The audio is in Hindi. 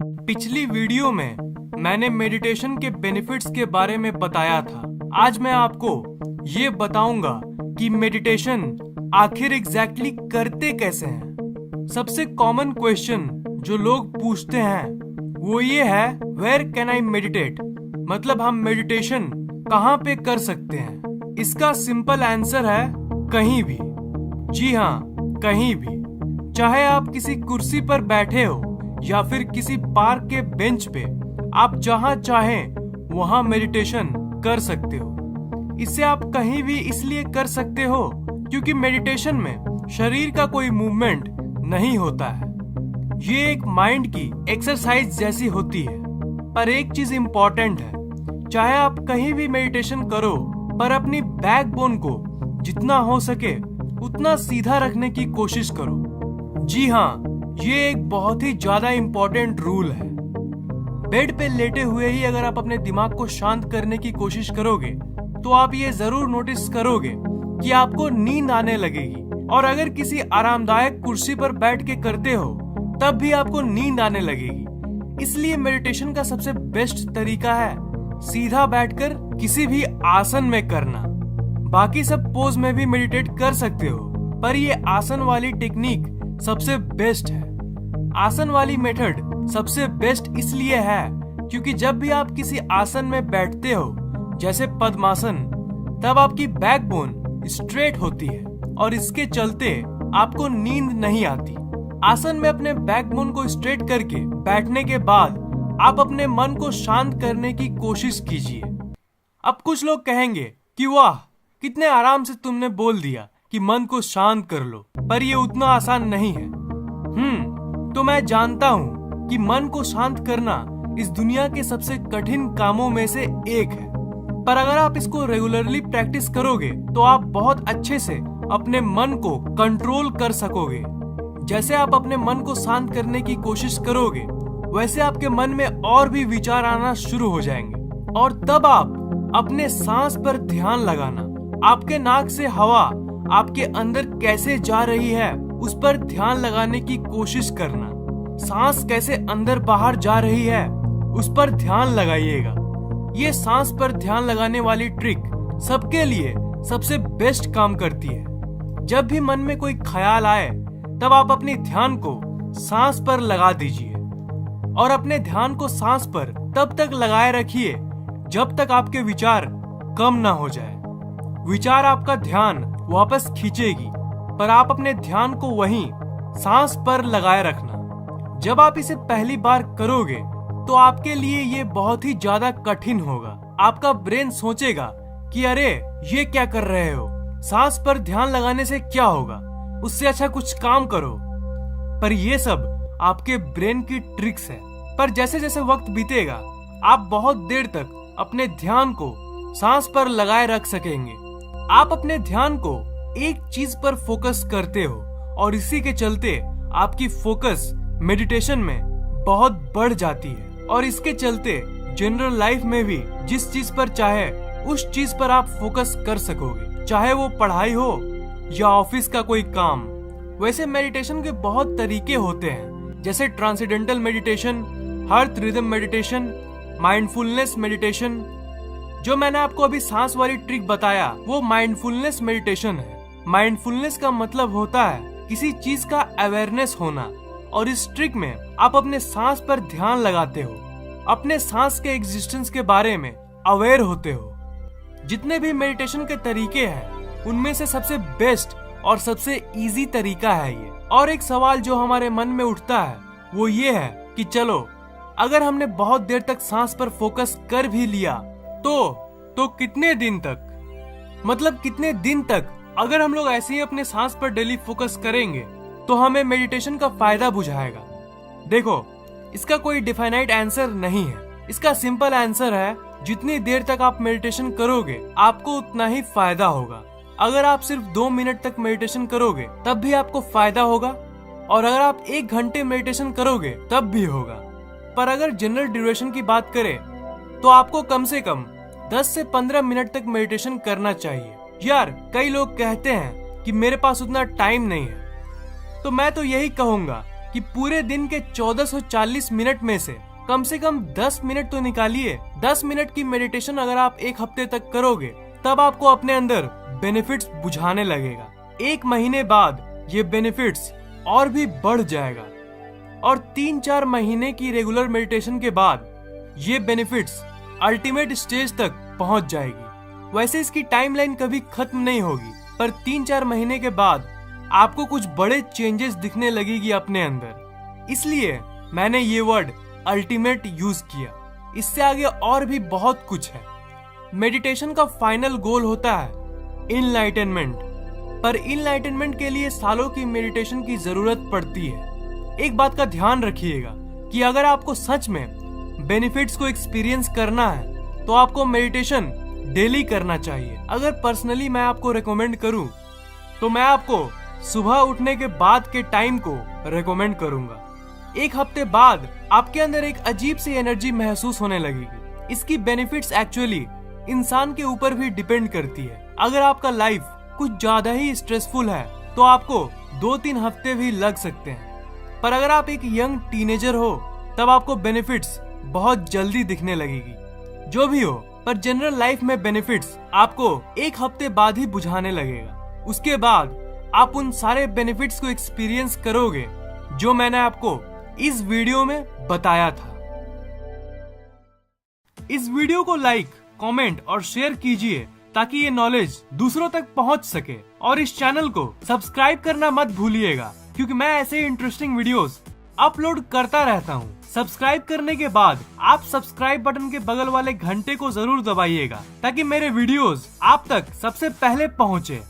पिछली वीडियो में मैंने मेडिटेशन के बेनिफिट्स के बारे में बताया था। आज मैं आपको ये बताऊंगा कि मेडिटेशन आखिर एग्जैक्टली करते कैसे हैं। सबसे कॉमन क्वेश्चन जो लोग पूछते हैं वो ये है, वेयर कैन आई मेडिटेट, मतलब हम मेडिटेशन कहाँ पे कर सकते हैं। इसका सिंपल आंसर है कहीं भी। जी हाँ, कहीं भी। चाहे आप किसी कुर्सी पर बैठे हो या फिर किसी पार्क के बेंच पे, आप जहां चाहें वहां मेडिटेशन कर सकते हो। इसे आप कहीं भी इसलिए कर सकते हो क्योंकि मेडिटेशन में शरीर का कोई मूवमेंट नहीं होता है। ये एक माइंड की एक्सरसाइज जैसी होती है। पर एक चीज इम्पोर्टेंट है, चाहे आप कहीं भी मेडिटेशन करो, पर अपनी बैकबोन को जितना हो सके उतना सीधा रखने की कोशिश करो। जी हाँ, ये एक बहुत ही ज्यादा इम्पोर्टेंट रूल है। बेड पे लेटे हुए ही अगर आप अपने दिमाग को शांत करने की कोशिश करोगे तो आप ये जरूर नोटिस करोगे कि आपको नींद आने लगेगी। और अगर किसी आरामदायक कुर्सी पर बैठ के करते हो तब भी आपको नींद आने लगेगी। इसलिए मेडिटेशन का सबसे बेस्ट तरीका है सीधा बैठकर किसी भी आसन में करना। बाकी सब पोज में भी मेडिटेट कर सकते हो, पर ये आसन वाली टेक्निक सबसे बेस्ट है। आसन वाली मेथड सबसे बेस्ट इसलिए है क्योंकि जब भी आप किसी आसन में बैठते हो, जैसे पद्मासन, तब आपकी बैकबोन स्ट्रेट होती है और इसके चलते आपको नींद नहीं आती। आसन में अपने बैकबोन को स्ट्रेट करके बैठने के बाद आप अपने मन को शांत करने की कोशिश कीजिए। अब कुछ लोग कहेंगे कि वाह, कितने आराम से तुमने बोल दिया कि मन को शांत कर लो, पर ये उतना आसान नहीं है। तो मैं जानता हूँ कि मन को शांत करना इस दुनिया के सबसे कठिन कामों में से एक है, पर अगर आप इसको रेगुलरली प्रैक्टिस करोगे तो आप बहुत अच्छे से अपने मन को कंट्रोल कर सकोगे। जैसे आप अपने मन को शांत करने की कोशिश करोगे, वैसे आपके मन में और भी विचार आना शुरू हो जाएंगे और तब आप अपने सांस पर ध्यान लगाना। आपके नाक से हवा आपके अंदर कैसे जा रही है उस पर ध्यान लगाने की कोशिश करना। सांस कैसे अंदर बाहर जा रही है उस पर ध्यान लगाइएगा। ये सांस पर ध्यान लगाने वाली ट्रिक सबके लिए सबसे बेस्ट काम करती है। जब भी मन में कोई ख्याल आए तब आप अपने ध्यान को सांस पर लगा दीजिए और अपने ध्यान को सांस पर तब तक लगाए रखिए जब तक आपके विचार कम ना हो जाए। विचार आपका ध्यान वापस खींचेगी, पर आप अपने ध्यान को वहीं सांस पर लगाए रखना। जब आप इसे पहली बार करोगे तो आपके लिए ये बहुत ही ज्यादा कठिन होगा। आपका ब्रेन सोचेगा कि अरे ये क्या कर रहे हो, सांस पर ध्यान लगाने से क्या होगा, उससे अच्छा कुछ काम करो। पर ये सब आपके ब्रेन की ट्रिक्स है। पर जैसे जैसे वक्त बीतेगा आप बहुत देर तक अपने ध्यान को सांस पर लगाए रख सकेंगे। आप अपने ध्यान को एक चीज पर फोकस करते हो और इसी के चलते आपकी फोकस मेडिटेशन में बहुत बढ़ जाती है और इसके चलते जनरल लाइफ में भी जिस चीज पर चाहे उस चीज पर आप फोकस कर सकोगे, चाहे वो पढ़ाई हो या ऑफिस का कोई काम। वैसे मेडिटेशन के बहुत तरीके होते हैं, जैसे transcendental meditation, heart rhythm meditation, mindfulness meditation. जो मैंने आपको अभी सांस वाली ट्रिक बताया वो माइंडफुलनेस मेडिटेशन है। माइंडफुलनेस का मतलब होता है किसी चीज का अवेयरनेस होना, और इस ट्रिक में आप अपने सांस पर ध्यान लगाते हो, अपने सांस के एग्जिस्टेंस के बारे में अवेयर होते हो। जितने भी मेडिटेशन के तरीके हैं उनमें से सबसे बेस्ट और सबसे इजी तरीका है ये। और एक सवाल जो हमारे मन में उठता है वो ये है कि चलो अगर हमने बहुत देर तक सांस पर फोकस कर भी लिया तो कितने दिन तक, मतलब कितने दिन तक अगर हम लोग ऐसे ही अपने सांस पर डेली फोकस करेंगे तो हमें मेडिटेशन का फायदा बुझाएगा। देखो, इसका कोई डिफाइनाइट आंसर नहीं है। इसका सिंपल आंसर है जितनी देर तक आप मेडिटेशन करोगे आपको उतना ही फायदा होगा। अगर आप सिर्फ 2 मिनट तक मेडिटेशन करोगे तब भी आपको फायदा होगा, और अगर आप 1 घंटे मेडिटेशन करोगे तब भी होगा। पर अगर जनरल ड्यूरेशन की बात करें तो आपको कम से कम 10 से 15 मिनट तक मेडिटेशन करना चाहिए। यार, कई लोग कहते हैं कि मेरे पास उतना टाइम नहीं है, तो मैं तो यही कहूंगा कि पूरे दिन के 1440 मिनट में से कम 10 मिनट तो निकालिए। 10 मिनट की मेडिटेशन अगर आप एक हफ्ते तक करोगे तब आपको अपने अंदर बेनिफिट्स बुझाने लगेगा। 1 महीने बाद ये बेनिफिट्स और भी बढ़ जाएगा और 3-4 महीने की रेगुलर मेडिटेशन के बाद ये बेनिफिट्स अल्टीमेट स्टेज तक पहुंच जाएगी। वैसे इसकी टाइमलाइन कभी खत्म नहीं होगी, पर 3-4 महीने के बाद आपको कुछ बड़े चेंजेस दिखने लगेगी अपने अंदर। इसलिए मैंने ये वर्ड अल्टीमेट यूज किया। इससे आगे और भी बहुत कुछ है। मेडिटेशन का फाइनल गोल होता है इनलाइटनमेंट, पर इनलाइटनमेंट के लिए सालों की मेडिटेशन की जरूरत पड़ती है। एक बात का ध्यान रखिएगा कि अगर आपको सच में बेनिफिट्स को एक्सपीरियंस करना है तो आपको मेडिटेशन डेली करना चाहिए। अगर पर्सनली मैं आपको रेकमेंड करूं तो मैं आपको सुबह उठने के बाद के टाइम को रेकमेंड करूंगा। 1 हफ्ते बाद आपके अंदर एक अजीब सी एनर्जी महसूस होने लगेगी। इसकी बेनिफिट्स एक्चुअली इंसान के ऊपर भी डिपेंड करती है। अगर आपका लाइफ कुछ ज्यादा ही स्ट्रेसफुल है तो आपको 2-3 हफ्ते भी लग सकते हैं, पर अगर आप एक यंग टीनेजर हो तब आपको बेनिफिट्स बहुत जल्दी दिखने लगेगी। जो भी हो, पर जनरल लाइफ में बेनिफिट्स आपको 1 हफ्ते बाद ही बुझाने लगेगा। उसके बाद आप उन सारे बेनिफिट्स को एक्सपीरियंस करोगे जो मैंने आपको इस वीडियो में बताया था। इस वीडियो को लाइक, कमेंट और शेयर कीजिए ताकि ये नॉलेज दूसरों तक पहुंच सके, और इस चैनल को सब्सक्राइब करना मत भूलिएगा क्योंकि मैं ऐसे इंटरेस्टिंग वीडियोस अपलोड करता रहता हूँ। सब्सक्राइब करने के बाद आप सब्सक्राइब बटन के बगल वाले घंटे को जरूर दबाइएगा ताकि मेरे वीडियोस आप तक सबसे पहले पहुँचे।